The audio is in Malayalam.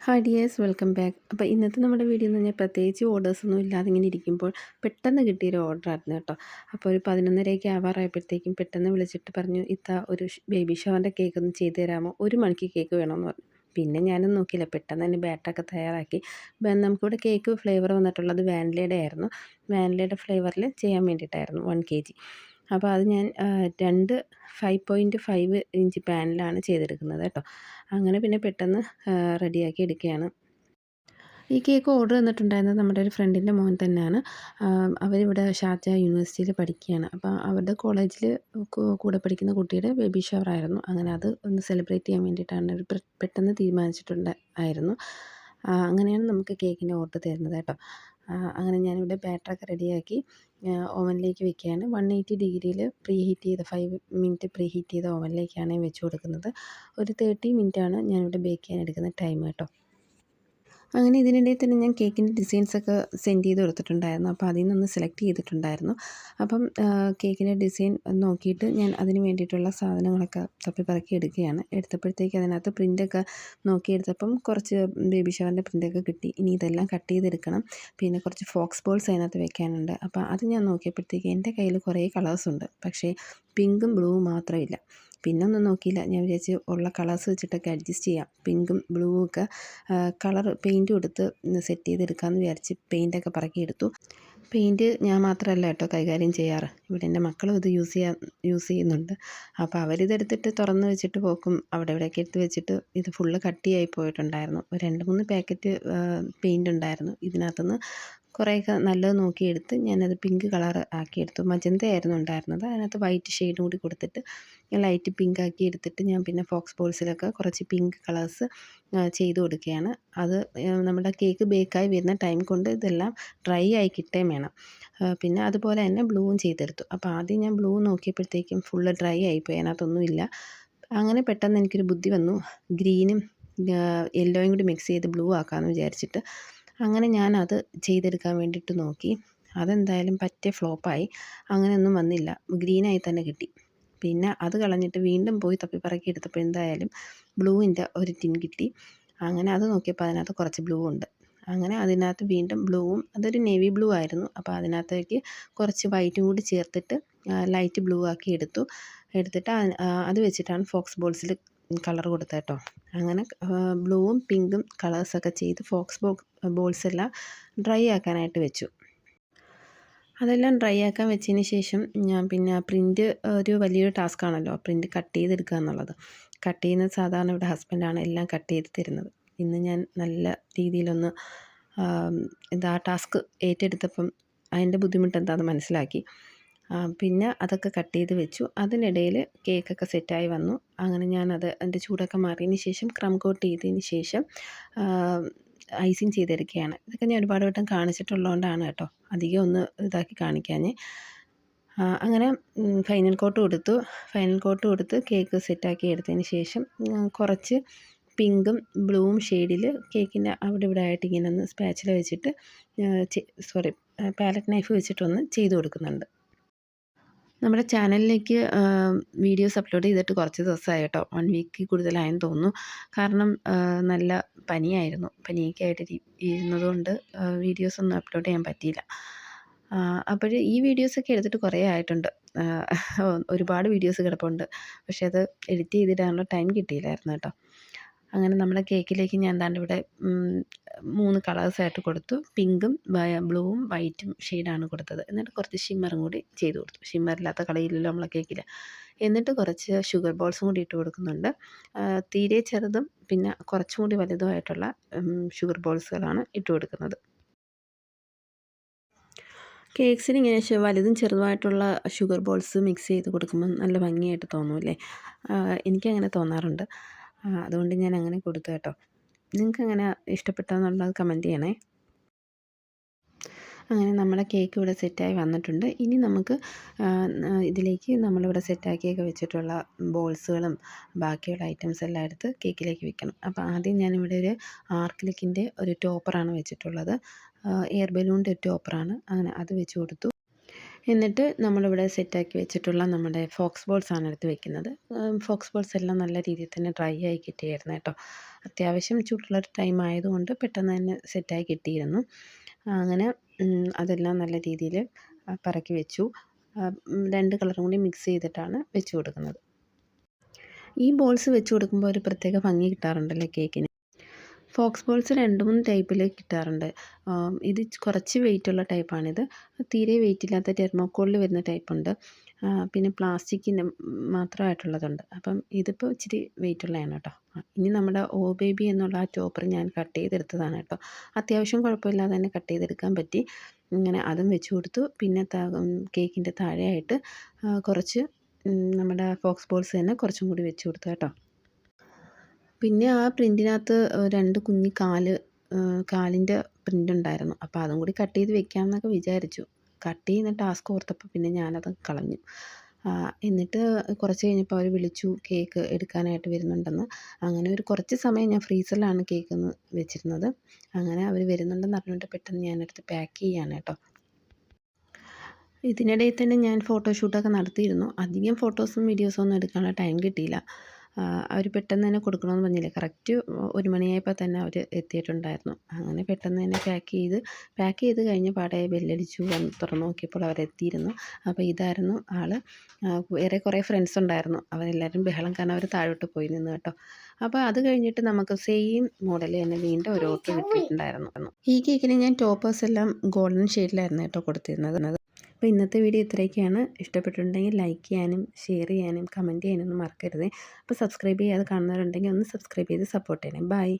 Hi dears, welcome back. അപ്പോൾ ഇന്നത്തെ നമ്മുടെ വീഡിയോ എന്ന് പറഞ്ഞാൽ പ്രത്യേകിച്ച് ഓർഡേഴ്സൊന്നും ഇല്ലാതെ ഇങ്ങനെ ഇരിക്കുമ്പോൾ പെട്ടെന്ന് കിട്ടിയൊരു ഓർഡറായിരുന്നു കേട്ടോ. അപ്പോൾ ഒരു 11:30 ആവാറായപ്പോഴത്തേക്കും പെട്ടെന്ന് വിളിച്ചിട്ട് പറഞ്ഞു, ഒരു ബേബി ഷവറിൻ്റെ കേക്ക് ഒന്ന് ചെയ്ത് തരാമോ, 1 മണിക്ക് കേക്ക് വേണമെന്ന് പറഞ്ഞു. പിന്നെ ഞാനും നോക്കിയില്ല, പെട്ടെന്ന് തന്നെ ബാറ്ററൊക്കെ തയ്യാറാക്കി. നമുക്കിവിടെ കേക്ക് ഫ്ലേവർ വന്നിട്ടുള്ളത് വാനിലയുടെ ആയിരുന്നു. വാനിലയുടെ ഫ്ലേവറിൽ ചെയ്യാൻ വേണ്ടിയിട്ടായിരുന്നു 1 kg. അപ്പോൾ അത് ഞാൻ 5.5 ഇഞ്ച് പാനിലാണ് ചെയ്തെടുക്കുന്നത് കേട്ടോ. അങ്ങനെ പിന്നെ പെട്ടെന്ന് റെഡിയാക്കി എടുക്കുകയാണ്. ഈ കേക്ക് ഓർഡർ തന്നിട്ടുണ്ടായിരുന്നത് നമ്മുടെ ഒരു ഫ്രണ്ടിൻ്റെ മോൻ തന്നെയാണ്. അവരിവിടെ ഷാർജ യൂണിവേഴ്സിറ്റിയിൽ പഠിക്കുകയാണ്. അപ്പോൾ അവരുടെ കോളേജിൽ കൂടെ പഠിക്കുന്ന കുട്ടിയുടെ ബേബി ഷവറായിരുന്നു. അങ്ങനെ അത് ഒന്ന് സെലിബ്രേറ്റ് ചെയ്യാൻ വേണ്ടിയിട്ടാണ് അവർ പെട്ടെന്ന് തീരുമാനിച്ചിട്ടുണ്ടായിരുന്നു. അങ്ങനെയാണ് നമുക്ക് കേക്കിൻ്റെ ഓർഡർ തരുന്നത് കേട്ടോ. അങ്ങനെ ഞാനിവിടെ ബാറ്ററൊക്കെ റെഡിയാക്കി ഓവനിലേക്ക് വെക്കുകയാണ്. 180 ഡിഗ്രിയിൽ പ്രീ ഹീറ്റ് ചെയ്ത 5 മിനിറ്റ് പ്രീ ഹീറ്റ് ചെയ്ത ഓവനിലേക്കാണ് വെച്ച് കൊടുക്കുന്നത്. ഒരു 30 മിനിറ്റാണ് ഞാനിവിടെ ബേക്ക് ചെയ്യാൻ എടുക്കുന്ന ടൈം കേട്ടോ. അങ്ങനെ ഇതിനിടയിൽ തന്നെ ഞാൻ കേക്കിൻ്റെ ഡിസൈൻസൊക്കെ സെൻഡ് ചെയ്ത് കൊടുത്തിട്ടുണ്ടായിരുന്നു. അപ്പോൾ അതിൽ നിന്നൊന്ന് സെലക്ട് ചെയ്തിട്ടുണ്ടായിരുന്നു. അപ്പം കേക്കിൻ്റെ ഡിസൈൻ നോക്കിയിട്ട് ഞാൻ അതിന് വേണ്ടിയിട്ടുള്ള സാധനങ്ങളൊക്കെ തപ്പിപ്പറക്കി എടുക്കുകയാണ്. എടുത്തപ്പോഴത്തേക്ക് അതിനകത്ത് പ്രിൻ്റൊക്കെ നോക്കിയെടുത്തപ്പം കുറച്ച് ബേബി ഷവറിൻ്റെ പ്രിൻ്റൊക്കെ കിട്ടി. ഇനി ഇതെല്ലാം കട്ട് ചെയ്തെടുക്കണം. പിന്നെ കുറച്ച് ഫോക്സ് ബോൾസ് അതിനകത്ത് വെക്കാനുണ്ട്. അപ്പോൾ അത് ഞാൻ നോക്കിയപ്പോഴത്തേക്ക് എൻ്റെ കയ്യിൽ കുറേ കളേഴ്സുണ്ട്. പക്ഷേ പിങ്കും ബ്ലൂവും മാത്രമില്ല. പിന്നെ ഒന്നും നോക്കിയില്ല, ഞാൻ വിചാരിച്ച് ഉള്ള കളേഴ്സ് വെച്ചിട്ടൊക്കെ അഡ്ജസ്റ്റ് ചെയ്യാം. പിങ്കും ബ്ലൂവും ഒക്കെ കളർ പെയിൻറ്റ് കൊടുത്ത് സെറ്റ് ചെയ്തെടുക്കാമെന്ന് വിചാരിച്ച് പെയിൻറ്റൊക്കെ പറക്കിയെടുത്തു. പെയിൻറ്റ് ഞാൻ മാത്രമല്ല കേട്ടോ കൈകാര്യം ചെയ്യാറ്. ഇവിടെ എൻ്റെ മക്കളും ഇത് യൂസ് ചെയ്യുന്നുണ്ട്. അപ്പോൾ അവരിതെടുത്തിട്ട് തുറന്ന് വെച്ചിട്ട് പോക്കും അവിടെ ഇവിടെയൊക്കെ എടുത്ത് വെച്ചിട്ട് ഇത് ഫുള്ള് കട്ടിയായി പോയിട്ടുണ്ടായിരുന്നു. ഒരു 2-3 പാക്കറ്റ് പെയിൻ്റ് ഉണ്ടായിരുന്നു. ഇതിനകത്തുനിന്ന് കുറേയൊക്കെ നല്ലത് നോക്കിയെടുത്ത് ഞാനത് പിങ്ക് കളർ ആക്കിയെടുത്തു. മജന്തയായിരുന്നു ഉണ്ടായിരുന്നത്. അതിനകത്ത് വൈറ്റ് ഷെയ്ഡും കൂടി കൊടുത്തിട്ട് ലൈറ്റ് പിങ്ക് ആക്കി എടുത്തിട്ട് ഞാൻ പിന്നെ ഫോക്സ് ബോൾസിലൊക്കെ കുറച്ച് പിങ്ക് കളേഴ്സ് ചെയ്ത് കൊടുക്കുകയാണ്. അത് നമ്മുടെ കേക്ക് ബേക്കായി വരുന്ന ടൈം കൊണ്ട് ഇതെല്ലാം ഡ്രൈ ആയി കിട്ടുകയും വേണം. പിന്നെ അതുപോലെ തന്നെ ബ്ലൂവും ചെയ്തെടുത്തു. അപ്പോൾ ആദ്യം ഞാൻ ബ്ലൂ നോക്കിയപ്പോഴത്തേക്കും ഫുള്ള് ഡ്രൈ ആയിപ്പോയി, അതിനകത്തൊന്നുമില്ല. അങ്ങനെ പെട്ടെന്ന് എനിക്കൊരു ബുദ്ധി വന്നു, ഗ്രീനും യെല്ലോയും കൂടി മിക്സ് ചെയ്ത് ബ്ലൂ ആക്കാമെന്ന് വിചാരിച്ചിട്ട് അങ്ങനെ ഞാനത് ചെയ്തെടുക്കാൻ വേണ്ടിയിട്ട് നോക്കി. അതെന്തായാലും പറ്റിയ ഫ്ലോപ്പായി. അങ്ങനെയൊന്നും വന്നില്ല, ഗ്രീനായി തന്നെ കിട്ടി. പിന്നെ അത് കളഞ്ഞിട്ട് വീണ്ടും പോയി തപ്പിപ്പറക്കി എടുത്തപ്പോൾ എന്തായാലും ബ്ലൂവിൻ്റെ ഒരു ടിൻ കിട്ടി. അങ്ങനെ അത് നോക്കിയപ്പോൾ അതിനകത്ത് കുറച്ച് ബ്ലൂ ഉണ്ട്. അങ്ങനെ അതിനകത്ത് വീണ്ടും ബ്ലൂവും, അതൊരു നേവി ബ്ലൂ ആയിരുന്നു. അപ്പോൾ അതിനകത്തേക്ക് കുറച്ച് വൈറ്റും കൂടി ചേർത്തിട്ട് ലൈറ്റ് ബ്ലൂ ആക്കി എടുത്തിട്ട് അത് വെച്ചിട്ടാണ് ഫോക്സ് ബോൾസിൽ കളർ കൊടുത്തത് കേട്ടോ. അങ്ങനെ ബ്ലൂവും പിങ്കും കളേഴ്സൊക്കെ ചെയ്ത് ഫോക്സ് ബോൾസ് എല്ലാം ഡ്രൈ ആക്കാനായിട്ട് വെച്ചു. അതെല്ലാം ഡ്രൈ ആക്കാൻ വെച്ചതിന് ശേഷം ഞാൻ പിന്നെ പ്രിൻ്റ് ഒരു വലിയൊരു ടാസ്ക്കാണല്ലോ, പ്രിൻ്റ് കട്ട് ചെയ്തെടുക്കുക എന്നുള്ളത്. കട്ട് ചെയ്യുന്നത് സാധാരണ ഇവിടെ ഹസ്ബൻഡാണ് എല്ലാം കട്ട് ചെയ്ത് തരുന്നത്. ഇന്ന് ഞാൻ നല്ല രീതിയിലൊന്ന് ടാസ്ക് ഏറ്റെടുത്തപ്പം അതിൻ്റെ ബുദ്ധിമുട്ട് എന്താണെന്ന് മനസ്സിലാക്കി. പിന്നെ അതൊക്കെ കട്ട് ചെയ്ത് വെച്ചു. അതിനിടയിൽ കേക്കൊക്കെ സെറ്റായി വന്നു. അങ്ങനെ ഞാനത് അതിൻ്റെ ചൂടൊക്കെ മാറിയതിന് ശേഷം ക്രം കോട്ട് ചെയ്തതിന് ശേഷം ഐസിങ് ചെയ്തെടുക്കുകയാണ്. ഇതൊക്കെ ഞാൻ ഒരുപാട് വട്ടം കാണിച്ചിട്ടുള്ളതുകൊണ്ടാണ് കേട്ടോ അധികം ഒന്ന് ഇതാക്കി കാണിക്കാഞ്ഞേ. അങ്ങനെ ഫൈനൽ കോട്ട് കൊടുത്ത് കേക്ക് സെറ്റാക്കി എടുത്തതിന് ശേഷം കുറച്ച് പിങ്കും ബ്ലൂവും ഷെയ്ഡിൽ കേക്കിൻ്റെ അവിടെ ഇവിടെ ആയിട്ട് ഇങ്ങനെ ഒന്ന് സ്പാച്ചില വെച്ചിട്ട് പാലറ്റ് നൈഫ് വെച്ചിട്ടൊന്ന് ചെയ്ത് കൊടുക്കുന്നുണ്ട്. നമ്മുടെ ചാനലിലേക്ക് വീഡിയോസ് അപ്ലോഡ് ചെയ്തിട്ട് കുറച്ച് ദിവസമായി കേട്ടോ, 1 വീക്കിൽ കൂടുതലായെന്ന് തോന്നുന്നു. കാരണം നല്ല പനിയായിരുന്നു. പനിയൊക്കെ ആയിട്ട് ഇരുന്നതുകൊണ്ട് വീഡിയോസൊന്നും അപ്ലോഡ് ചെയ്യാൻ പറ്റിയില്ല. അപ്പോൾ ഈ വീഡിയോസൊക്കെ എടുത്തിട്ട് കുറേ ആയിട്ടുണ്ട്. ഒരുപാട് വീഡിയോസ് കിടപ്പുണ്ട്. പക്ഷേ അത് എഡിറ്റ് ചെയ്തിടാനുള്ള ടൈം കിട്ടിയില്ലായിരുന്നു കേട്ടോ. അങ്ങനെ നമ്മുടെ കേക്കിലേക്ക് ഞാൻ ഇവിടെ 3 കളേഴ്സായിട്ട് കൊടുത്തു. പിങ്കും ബ്ലൂവും വൈറ്റും ഷെയ്ഡാണ് കൊടുത്തത്. എന്നിട്ട് കുറച്ച് ഷിമ്മറും കൂടി ചെയ്ത് കൊടുത്തു. ഷിമ്മറില്ലാത്ത കളയില്ലല്ലോ നമ്മളെ കേക്കിൽ. എന്നിട്ട് കുറച്ച് ഷുഗർ ബോൾസും കൂടി ഇട്ട് കൊടുക്കുന്നുണ്ട്. തീരെ ചെറുതും പിന്നെ കുറച്ചും കൂടി വലുതുമായിട്ടുള്ള ഷുഗർ ബോൾസുകളാണ് ഇട്ട് കൊടുക്കുന്നത്. കേക്ക്സിന് ഇങ്ങനെ വലുതും ചെറുതുമായിട്ടുള്ള ഷുഗർ ബോൾസ് മിക്സ് ചെയ്ത് കൊടുക്കുമ്പം നല്ല ഭംഗിയായിട്ട് തോന്നുമല്ലേ? എനിക്കങ്ങനെ തോന്നാറുണ്ട്. അതുകൊണ്ട് ഞാൻ അങ്ങനെ കൊടുത്തു കേട്ടോ. നിങ്ങൾക്ക് എങ്ങനെ ഇഷ്ടപ്പെട്ടെന്നുള്ളത് കമൻറ്റ് ചെയ്യണേ. അങ്ങനെ നമ്മുടെ കേക്ക് ഇവിടെ സെറ്റായി വന്നിട്ടുണ്ട്. ഇനി നമുക്ക് ഇതിലേക്ക് നമ്മളിവിടെ സെറ്റാക്കിയൊക്കെ വെച്ചിട്ടുള്ള ബോൾസുകളും ബാക്കിയുള്ള ഐറ്റംസ് എല്ലാം എടുത്ത് കേക്കിലേക്ക് വെക്കണം. അപ്പോൾ ആദ്യം ഞാനിവിടെ ഒരു ആർക്കിലിക്കിൻ്റെ ഒരു ടോപ്പറാണ് വെച്ചിട്ടുള്ളത്. എയർ ബലൂണിൻ്റെ ഒരു ടോപ്പറാണ്. അങ്ങനെ അത് വെച്ച് കൊടുത്തു. എന്നിട്ട് നമ്മളിവിടെ സെറ്റാക്കി വെച്ചിട്ടുള്ള നമ്മുടെ ഫോക്സ് ബോൾസാണ് എടുത്ത് വെക്കുന്നത്. ഫോക്സ് ബോൾസ് എല്ലാം നല്ല രീതിയിൽ തന്നെ ഡ്രൈ ആയി കിട്ടിയായിരുന്നു കേട്ടോ. അത്യാവശ്യം ചൂടുള്ളൊരു ടൈം ആയതുകൊണ്ട് പെട്ടെന്ന് തന്നെ സെറ്റായി കിട്ടിയിരുന്നു. അങ്ങനെ അതെല്ലാം നല്ല രീതിയിൽ പറക്കി വെച്ചു. 2 കളറും കൂടി മിക്സ് ചെയ്തിട്ടാണ് വെച്ച് കൊടുക്കുന്നത്. ഈ ബോൾസ് വെച്ച് കൊടുക്കുമ്പോൾ ഒരു പ്രത്യേക ഭംഗി കിട്ടാറുണ്ടല്ലേ കേക്കിന്. ഫോക്സ് ബോൾസ് 2-3 ടൈപ്പിൽ കിട്ടാറുണ്ട്. ഇത് കുറച്ച് വെയിറ്റുള്ള ടൈപ്പാണിത്. തീരെ വെയിറ്റില്ലാത്ത തെർമോക്കോളിൽ വരുന്ന ടൈപ്പുണ്ട്. പിന്നെ പ്ലാസ്റ്റിക്കിൻ്റെ മാത്രമായിട്ടുള്ളതുണ്ട്. അപ്പം ഇതിപ്പോൾ ഇച്ചിരി വെയിറ്റുള്ളതാണ് കേട്ടോ. ഇനി നമ്മുടെ ഓ ബേബി എന്നുള്ള ആ ടോപ്പർ ഞാൻ കട്ട് ചെയ്തെടുത്തതാണ് കേട്ടോ. അത്യാവശ്യം കുഴപ്പമില്ലാതെ തന്നെ കട്ട് ചെയ്തെടുക്കാൻ പറ്റി. ഇങ്ങനെ അതും വെച്ച് കൊടുത്തു. പിന്നെ കേക്കിൻ്റെ താഴെയായിട്ട് കുറച്ച് നമ്മുടെ ഫോക്സ് ബോൾസ് തന്നെ കുറച്ചും കൂടി വെച്ച് കൊടുത്തു കേട്ടോ. പിന്നെ ആ പ്രിൻറ്റിനകത്ത് 2 കുഞ്ഞി കാലിൻ്റെ പ്രിൻ്റ് ഉണ്ടായിരുന്നു. അപ്പോൾ അതും കൂടി കട്ട് ചെയ്ത് വെക്കാമെന്നൊക്കെ വിചാരിച്ചു. കട്ട് ചെയ്യുന്ന ടാസ്ക് ഓർത്തപ്പോൾ പിന്നെ ഞാനത് കളഞ്ഞു. എന്നിട്ട് കുറച്ച് കഴിഞ്ഞപ്പോൾ അവർ വിളിച്ചു കേക്ക് എടുക്കാനായിട്ട് വരുന്നുണ്ടെന്ന്. അങ്ങനെ ഒരു കുറച്ച് സമയം ഞാൻ ഫ്രീസറിലാണ് കേക്കൊന്ന് വെച്ചിരുന്നത്. അങ്ങനെ അവർ വരുന്നുണ്ടെന്ന് അറിഞ്ഞുകൊണ്ട് പെട്ടെന്ന് ഞാനെടുത്ത് പാക്ക് ചെയ്യാണ് കേട്ടോ. ഇതിനിടയിൽ തന്നെ ഞാൻ ഫോട്ടോഷൂട്ടൊക്കെ നടത്തിയിരുന്നു. അധികം ഫോട്ടോസും വീഡിയോസും ഒന്നും എടുക്കാനുള്ള ടൈം കിട്ടിയില്ല. അവർ പെട്ടെന്ന് തന്നെ കൊടുക്കണമെന്ന് പറഞ്ഞില്ലേ, കറക്റ്റ് 1 മണിയായപ്പോൾ തന്നെ അവർ എത്തിയിട്ടുണ്ടായിരുന്നു. അങ്ങനെ പെട്ടെന്ന് തന്നെ പാക്ക് ചെയ്ത് കഴിഞ്ഞ പാടെ ബെല്ലടിച്ചു. വന്ന് തുറന്ന് നോക്കിയപ്പോൾ അവരെത്തിയിരുന്നു. അപ്പോൾ ഇതായിരുന്നു ആൾ. വേറെ കുറേ ഫ്രണ്ട്സ് ഉണ്ടായിരുന്നു. അവരെല്ലാവരും ബഹളം കാരണം അവർ താഴോട്ട് പോയി നിന്ന് കേട്ടോ. അപ്പോൾ അത് കഴിഞ്ഞിട്ട് നമുക്ക് സെയിം മോഡൽ തന്നെ വീണ്ടും ഒരു ഓർഡർ കിട്ടിയിട്ടുണ്ടായിരുന്നു. ഈ കേക്കിന് ഞാൻ ടോപ്പേഴ്സ് എല്ലാം ഗോൾഡൻ ഷെയ്ഡിലായിരുന്നു കേട്ടോ കൊടുത്തിരുന്നത്. അപ്പോൾ ഇന്നത്തെ വീഡിയോ ഇത്രയൊക്കെയാണ്. ഇഷ്ടപ്പെട്ടിട്ടുണ്ടെങ്കിൽ ലൈക്ക് ചെയ്യാനും ഷെയർ ചെയ്യാനും കമൻറ്റ് ചെയ്യാനൊന്നും മറക്കരുതേ. അപ്പോൾ സബ്സ്ക്രൈബ് ചെയ്യാതെ കാണുന്നവരുണ്ടെങ്കിൽ ഒന്ന് സബ്സ്ക്രൈബ് ചെയ്ത് സപ്പോർട്ട് ചെയ്യണേ. ബൈ.